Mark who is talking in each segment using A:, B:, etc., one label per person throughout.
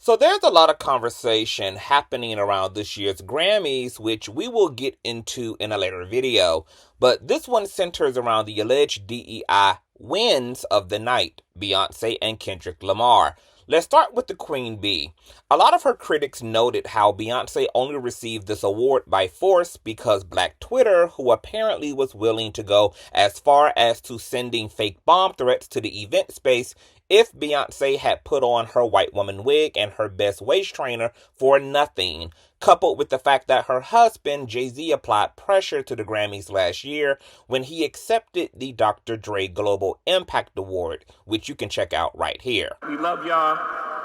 A: So there's a lot of conversation happening around this year's Grammys, which we will get into in a later video. But this one centers around the alleged D.E.I. wins of the night, Beyonce and Kendrick Lamar. Let's start with the Queen Bee. A lot of her critics noted how Beyonce only received this award by force because Black Twitter, who apparently was willing to go as far as to sending fake bomb threats to the event space if Beyonce had put on her white woman wig and her best waist trainer for nothing, coupled with the fact that her husband, Jay-Z, applied pressure to the Grammys last year when he accepted the Dr. Dre Global Impact Award, which you can check out right here.
B: We love y'all.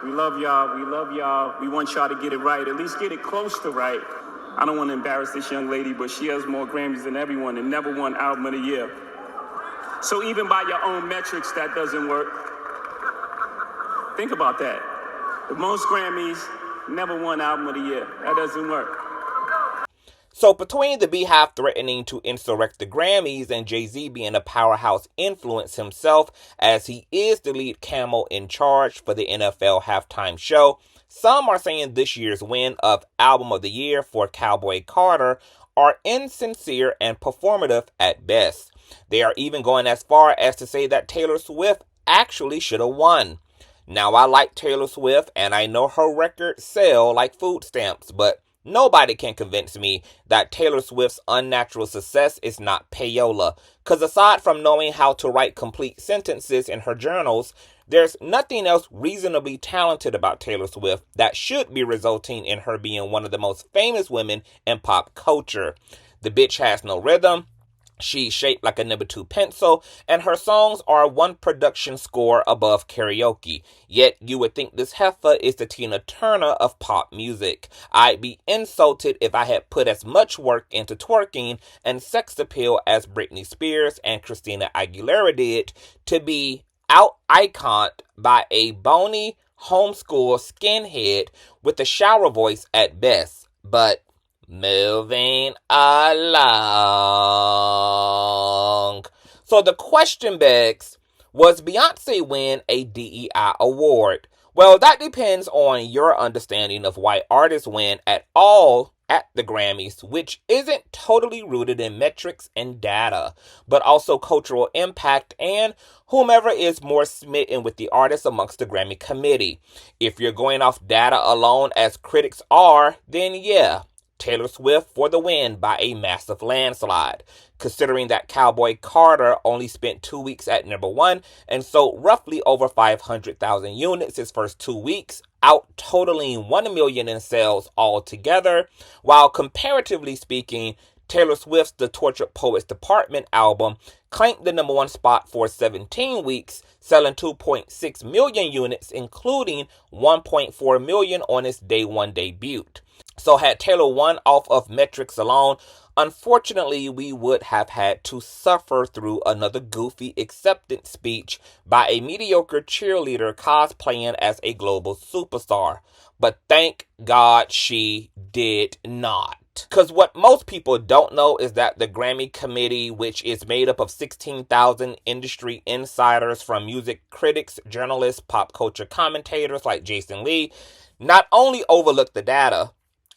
B: We love y'all. We love y'all. We want y'all to get it right, at least get it close to right. I don't want to embarrass this young lady, but she has more Grammys than everyone and never won Album of the Year. So even by your own metrics, that doesn't work. Think about that. The most Grammys, never won Album of the Year. That doesn't work.
A: So between the Beehive threatening to insurrect the Grammys and Jay-Z being a powerhouse influence himself as he is the lead camel in charge for the NFL halftime show, some are saying this year's win of Album of the Year for Cowboy Carter are insincere and performative at best. They are even going as far as to say that Taylor Swift actually should have won. Now, I like Taylor Swift, and I know her records sell like food stamps, but nobody can convince me that Taylor Swift's unnatural success is not payola. Because aside from knowing how to write complete sentences in her journals, there's nothing else reasonably talented about Taylor Swift that should be resulting in her being one of the most famous women in pop culture. The bitch has no rhythm. She's shaped like a number 2 pencil, and her songs are one production score above karaoke. Yet you would think this heifer is the Tina Turner of pop music. I'd be insulted if I had put as much work into twerking and sex appeal as Britney Spears and Christina Aguilera did to be out-iconed by a bony homeschool skinhead with a shower voice at best. But moving along. So the question begs, was Beyonce win a D.E.I. award? Well, that depends on your understanding of why artists win at all at the Grammys, which isn't totally rooted in metrics and data, but also cultural impact and whomever is more smitten with the artist amongst the Grammy committee. If you're going off data alone, as critics are, then yeah, Taylor Swift for the win by a massive landslide, considering that Cowboy Carter only spent 2 weeks at number 1 and sold roughly over 500,000 units his first 2 weeks, out totaling 1 million in sales altogether, while comparatively speaking, Taylor Swift's The Tortured Poets Department album claimed the number 1 spot for 17 weeks, selling 2.6 million units, including 1.4 million on its day 1 debut. So had Taylor won off of metrics alone, unfortunately, we would have had to suffer through another goofy acceptance speech by a mediocre cheerleader cosplaying as a global superstar. But thank God she did not. Because what most people don't know is that the Grammy committee, which is made up of 16,000 industry insiders from music critics, journalists, pop culture commentators like Jason Lee, not only overlook the data,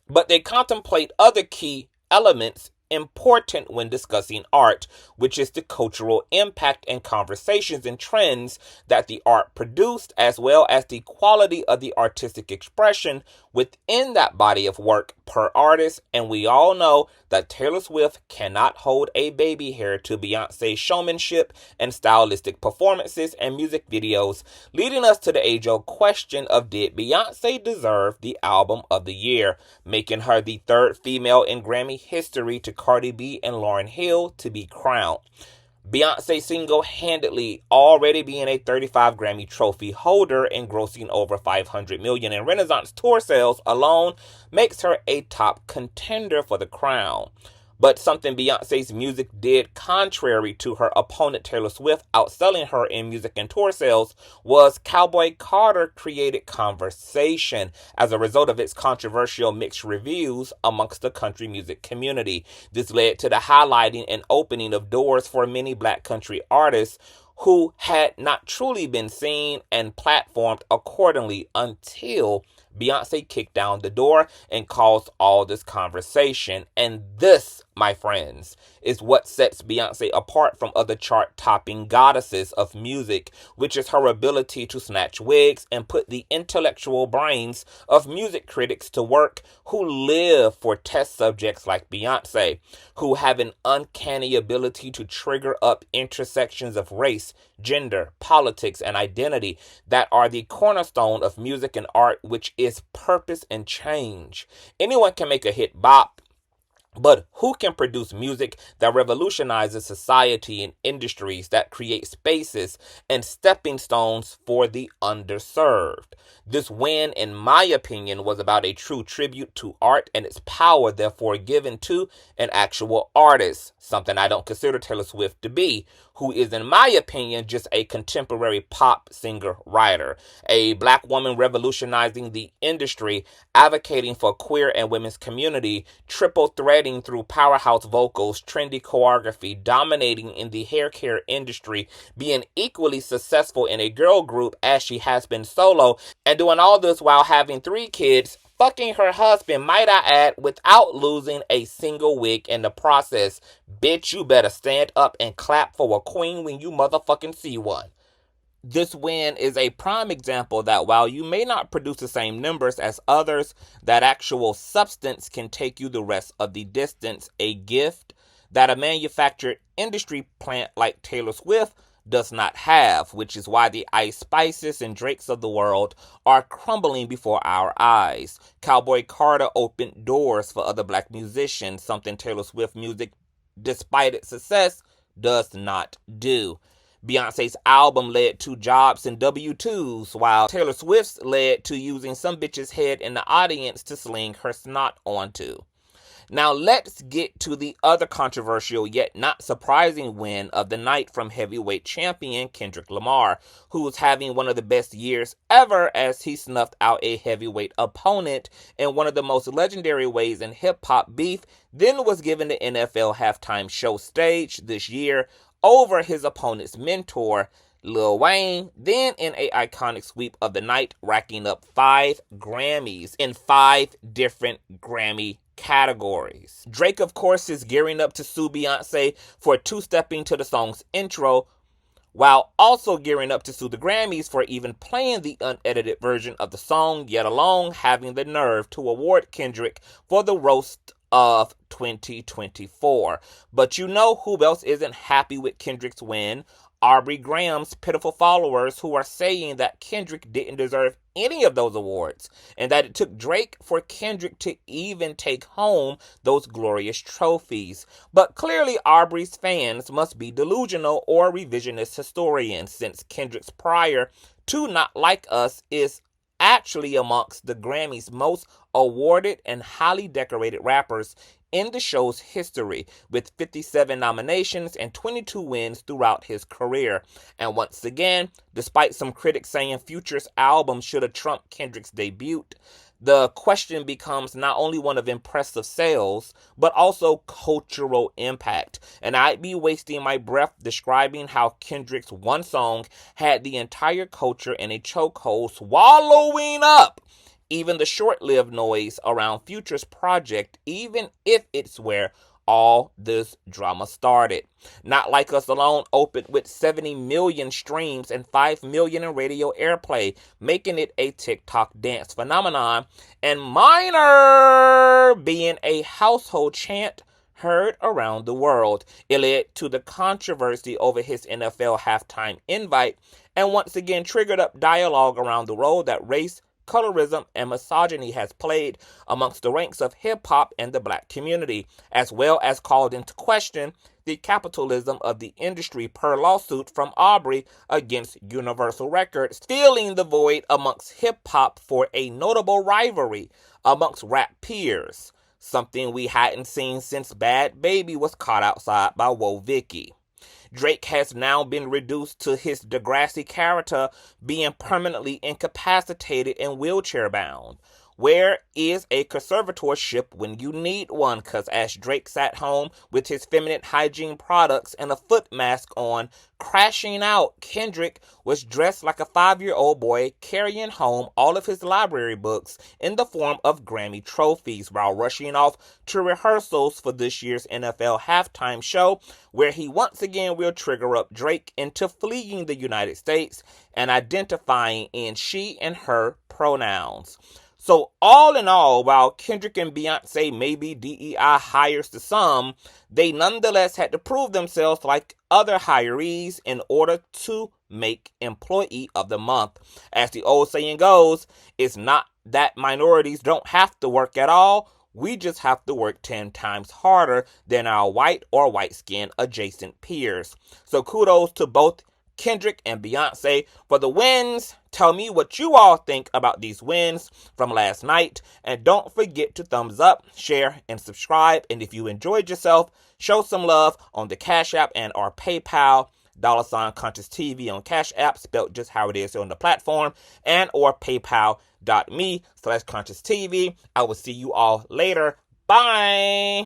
A: but they contemplate other key elements important when discussing art, which is the cultural impact and conversations and trends that the art produced, as well as the quality of the artistic expression within that body of work per artist. And we all know that Taylor Swift cannot hold a baby hair to Beyonce's showmanship and stylistic performances and music videos, leading us to the age-old question of did Beyonce deserve the album of the year, making her the 3rd female in Grammy history to Cardi B and Lauryn Hill to be crowned. Beyonce single-handedly already being a 35 Grammy trophy holder and grossing over 500 million in Renaissance tour sales alone makes her a top contender for the crown. But something Beyonce's music did contrary to her opponent Taylor Swift outselling her in music and tour sales was Cowboy Carter created conversation as a result of its controversial mixed reviews amongst the country music community. This led to the highlighting and opening of doors for many black country artists who had not truly been seen and platformed accordingly until Beyonce kicked down the door and caused all this conversation. And this, my friends, is what sets Beyonce apart from other chart-topping goddesses of music, which is her ability to snatch wigs and put the intellectual brains of music critics to work who live for test subjects like Beyonce, who have an uncanny ability to trigger up intersections of race, gender, politics, and identity that are the cornerstone of music and art, which is purpose and change. Anyone can make a hit bop, but who can produce music that revolutionizes society and industries, that create spaces and stepping stones for the underserved? This win, in my opinion, was about a true tribute to art and its power, therefore given to an actual artist, something I don't consider Taylor Swift to be, who is, in my opinion, just a contemporary pop singer-writer, a black woman revolutionizing the industry, advocating for queer and women's community, triple threading through powerhouse vocals, trendy choreography, dominating in the hair care industry, being equally successful in a girl group as she has been solo, and doing all this while having 3 kids, fucking her husband, might I add, without losing a single wig in the process. Bitch, you better stand up and clap for a queen when you motherfucking see one. This win is a prime example that while you may not produce the same numbers as others, that actual substance can take you the rest of the distance. A gift that a manufactured industry plant like Taylor Swift does not have, which is why the Ice Spices and Drakes of the world are crumbling before our eyes. Cowboy Carter opened doors for other black musicians, something Taylor Swift music, despite its success, does not do. Beyonce's album led to jobs and W-2s, while Taylor Swift's led to using some bitch's head in the audience to sling her snot onto. Now let's get to the other controversial yet not surprising win of the night from heavyweight champion Kendrick Lamar, who is having one of the best years ever as he snuffed out a heavyweight opponent in one of the most legendary ways in hip-hop beef, then was given the NFL halftime show stage this year over his opponent's mentor, Lil Wayne, then in an iconic sweep of the night, racking up 5 Grammys in 5 different Grammy categories. Drake, of course, is gearing up to sue Beyonce for two-stepping to the song's intro, while also gearing up to sue the Grammys for even playing the unedited version of the song, yet alone having the nerve to award Kendrick for the roast of 2024. But you know who else isn't happy with Kendrick's win? Aubrey Graham's pitiful followers, who are saying that Kendrick didn't deserve any of those awards and that it took Drake for Kendrick to even take home those glorious trophies. But clearly Aubrey's fans must be delusional or revisionist historians, since Kendrick's prior to Not Like Us is actually amongst the Grammy's most awarded and highly decorated rappers in the show's history, with 57 nominations and 22 wins throughout his career. And once again, despite some critics saying Future's album should have trumped Kendrick's debut, the question becomes not only one of impressive sales, but also cultural impact. And I'd be wasting my breath describing how Kendrick's one song had the entire culture in a chokehold, swallowing up even the short-lived noise around Future's project, even if it's where all this drama started. Not Like Us alone opened with 70 million streams and 5 million in radio airplay, making it a TikTok dance phenomenon, and Minor being a household chant heard around the world. It led to the controversy over his NFL halftime invite, and once again triggered up dialogue around the role that race, colorism, and misogyny has played amongst the ranks of hip-hop and the black community, as well as called into question the capitalism of the industry per lawsuit from Aubrey against Universal Records, filling the void amongst hip-hop for a notable rivalry amongst rap peers, something we hadn't seen since Bad Baby was caught outside by Woah Vicky. Drake has now been reduced to his Degrassi character being permanently incapacitated and wheelchair bound. Where is a conservatorship when you need one? Because as Drake sat home with his feminine hygiene products and a foot mask on, crashing out, Kendrick was dressed like a 5-year-old boy carrying home all of his library books in the form of Grammy trophies while rushing off to rehearsals for this year's NFL halftime show, where he once again will trigger up Drake into fleeing the United States and identifying in she and her pronouns. So all in all, while Kendrick and Beyonce may be DEI hires to some, they nonetheless had to prove themselves like other hirees in order to make Employee of the Month. As the old saying goes, it's not that minorities don't have to work at all. We just have to work 10 times harder than our white or white-skinned adjacent peers. So kudos to both Kendrick and Beyonce for the wins. Tell me what you all think about these wins from last night. And don't forget to thumbs up, share, and subscribe. And if you enjoyed yourself, show some love on the Cash App and our PayPal, $Consciouztv on Cash App, spelled just how it is on the platform, and or paypal.me/ConsciouzTV. I will see you all later. Bye!